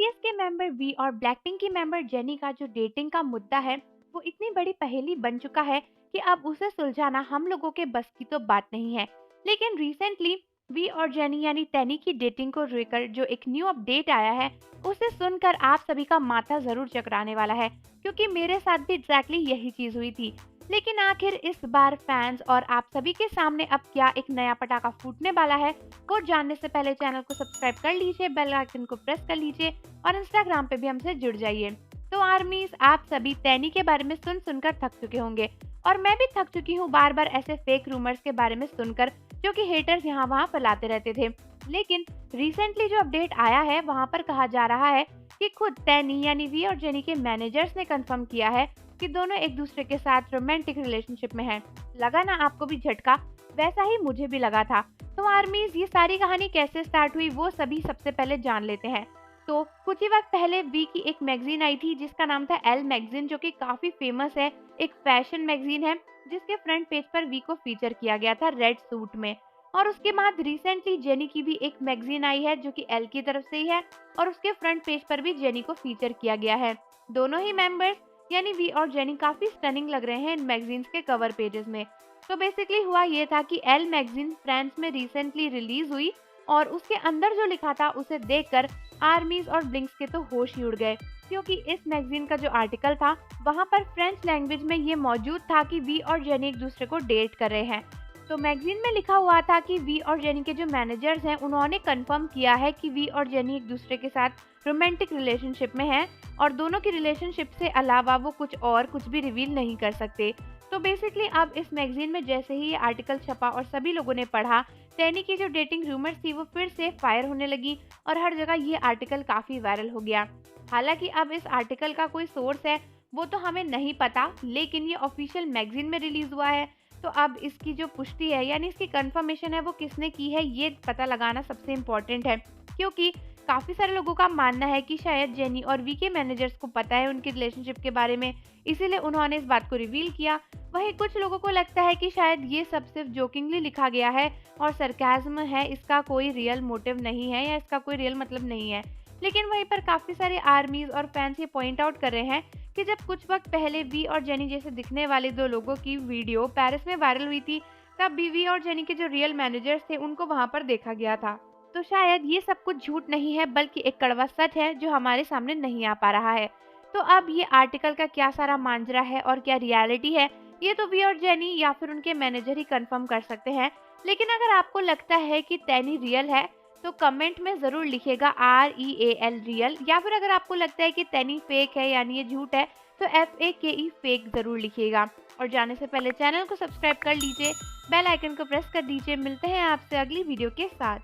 BTS के member we और Blackpink की मेंबर जेनी का जो डेटिंग का मुद्दा है, वो इतनी बड़ी पहेली बन चुका है कि अब उसे सुलझाना हम लोगों के बस की तो बात नहीं है। लेकिन रिसेंटली वी और जेनी यानी टेनी की डेटिंग को लेकर जो एक न्यू अपडेट आया है, उसे सुनकर आप सभी का माथा जरूर चकराने वाला है, क्योंकि मेरे साथ भी एग्जैक्टली यही चीज हुई थी। लेकिन आखिर इस बार फैंस और आप सभी के सामने अब क्या एक नया पटाखा फूटने वाला है, वो जानने से पहले चैनल को सब्सक्राइब कर लीजिए, बेल आइकन को प्रेस कर लीजिए और इंस्टाग्राम पे भी हमसे जुड़ जाइए। तो आर्मीज, आप सभी टैनी के बारे में सुन सुनकर थक चुके होंगे और मैं भी थक चुकी हूँ बार बार ऐसे फेक रूमर्स के बारे में सुनकर, जो कि हेटर्स यहाँ वहाँ फैलाते रहते थे। लेकिन रिसेंटली जो अपडेट आया है, वहाँ पर कहा जा रहा है कि खुद टैनी यानी वी और जेनी के मैनेजर्स ने कंफर्म किया है कि दोनों एक दूसरे के साथ रोमांटिक रिलेशनशिप में हैं। लगा ना आपको भी झटका? वैसा ही मुझे भी लगा था। तो आर्मीज, ये सारी कहानी कैसे स्टार्ट हुई वो सभी सबसे पहले जान लेते हैं। तो कुछ ही वक्त पहले वी की एक मैगजीन आई थी जिसका नाम था एल मैगजीन, जो कि काफी फेमस है, एक फैशन मैगजीन है, जिसके फ्रंट पेज पर वी को फीचर किया गया था रेड सूट में। और उसके बाद रिसेंटली जेनी की भी एक मैगजीन आई है जो कि एल की तरफ से ही है, और उसके फ्रंट पेज पर भी जेनी को फीचर किया गया है। दोनों ही मेंबर्स यानी वी और जेनी काफी स्टनिंग लग रहे हैं इन मैगजीन्स के कवर पेजेस में। तो बेसिकली हुआ ये था कि एल मैगजीन फ्रांस में रिसेंटली रिलीज हुई और उसके अंदर जो लिखा था उसे देखकर आर्मीज और ब्लिंक्स के तो होश ही उड़ गए, क्योंकि इस मैगजीन का जो आर्टिकल था वहां पर फ्रेंच लैंग्वेज में ये मौजूद था कि वी और जेनी एक दूसरे को डेट कर रहे हैं। तो मैगजीन में लिखा हुआ था कि वी और जेनी के जो मैनेजर्स हैं उन्होंने कंफर्म किया है कि वी और जेनी एक दूसरे के साथ रोमांटिक रिलेशनशिप में हैं और दोनों की रिलेशनशिप से अलावा वो कुछ भी रिवील नहीं कर सकते। तो बेसिकली अब इस मैगजीन में जैसे ही ये आर्टिकल छपा और सभी लोगों ने पढ़ा, टैनी की जो डेटिंग रूमर्स थी वो फिर से फायर होने लगी और हर जगह ये आर्टिकल काफी वायरल हो गया। हालांकि अब इस आर्टिकल का कोई सोर्स है वो तो हमें नहीं पता, लेकिन ये ऑफिशियल मैगजीन में रिलीज हुआ है। तो अब इसकी जो पुष्टि है यानी इसकी कंफर्मेशन है वो किसने की है, ये पता लगाना सबसे इम्पोर्टेंट है, क्योंकि काफी सारे लोगों का मानना है कि शायद जेनी और वी के मैनेजर्स को पता है उनकी रिलेशनशिप के बारे में, इसीलिए उन्होंने इस बात को रिवील किया। वहीं कुछ लोगों को लगता है कि शायद ये सब सिर्फ जोकिंगली लिखा गया है और सरकाज़्म है, इसका कोई रियल मोटिव नहीं है या इसका कोई रियल मतलब नहीं है। लेकिन वहीं पर काफी सारे आर्मीज और फैंस ये पॉइंट आउट कर रहे हैं कि जब कुछ वक्त पहले वी और जेनी जैसे दिखने वाले दो लोगों की वीडियो पेरिस में वायरल हुई थी, तब भी वी और जेनी के जो रियल मैनेजर्स थे उनको वहां पर देखा गया था। तो शायद ये सब कुछ झूठ नहीं है, बल्कि एक कड़वा सच है जो हमारे सामने नहीं आ पा रहा है। तो अब ये आर्टिकल का क्या सारा मांजरा है और क्या रियलिटी है, ये तो वी और जेनी या फिर उनके मैनेजर ही कंफर्म कर सकते हैं। लेकिन अगर आपको लगता है कि टैनी रियल है तो कमेंट में जरूर लिखिएगा REAL रियल, या फिर अगर आपको लगता है कि टैनी फेक है यानी ये झूठ है तो FAKE फेक जरूर लिखिएगा। और जाने से पहले चैनल को सब्सक्राइब कर लीजिए, बेल आइकन को प्रेस कर दीजिए। मिलते हैं आपसे अगली वीडियो के साथ।